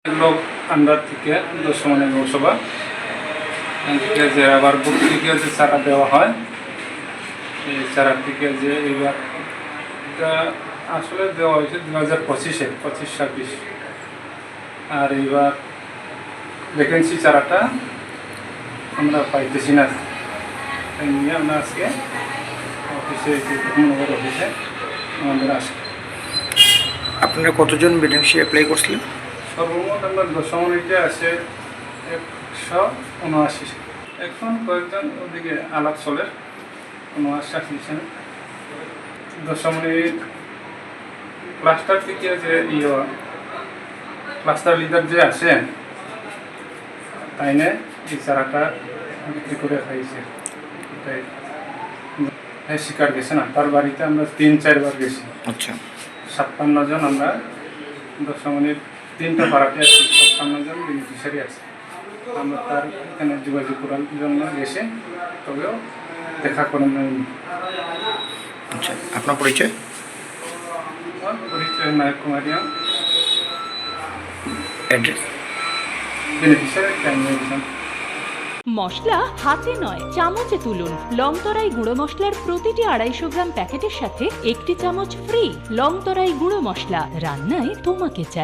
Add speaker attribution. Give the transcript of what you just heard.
Speaker 1: এগুলো আন্ডার থেকে দশমনে পৌরসভা থেকে যে আবার বুক থেকে যে চারা দেওয়া হয় এই চারা থেকে যে এইবার এটা আসলে দেওয়া হয়েছে 2025-এ 25-26 আর এইবার ভ্যাকেন্সি চারাটা আমরা পাইতেছি না, তাই নিয়ে আমরা আজকে অফিসে নগর অফিসে আমাদের আসি।
Speaker 2: আপনারা কতজন ভ্যাকেন্সি অ্যাপ্লাই করছিলেন?
Speaker 1: সর্বমোট আমরা দশমনিতে আছে 179। এখন কয়েকজন ওদিকে আলাপ চলে 79 দশমনির ক্লাস্টার থেকে যে ক্লাস্টার লিডার যে আছে তাই না এই চারাটা বিক্রি করে খাইছে, এটাই শিকার গেছে না। তার বাড়িতে আমরা 3-4 বার গেছি।
Speaker 2: আচ্ছা,
Speaker 1: 57 জন আমরা দশমনির 3টা পাড়াতে আছি, 57 জন বেনিফিশিয়ারি আছে। আমরা তার এখানে যোগাযোগ করার জন্য গেছে, তবেও দেখা করেন নাই।
Speaker 2: আচ্ছা, আপনার পরিচয়?
Speaker 1: পরিচয় নায়ক কুমারিয়া,
Speaker 2: অ্যাড্রেস?
Speaker 1: Beneficiary transaction.
Speaker 3: মশলা হাতে নয় চামচে তুলুন। লংতরাই গুঁড়ো মশলার প্রতিটি 250 গ্রাম প্যাকেটের সাথে 1টি চামচ ফ্রি। লংতরাই গুঁড়ো মশলা, রান্নায় তোমাকে চাই।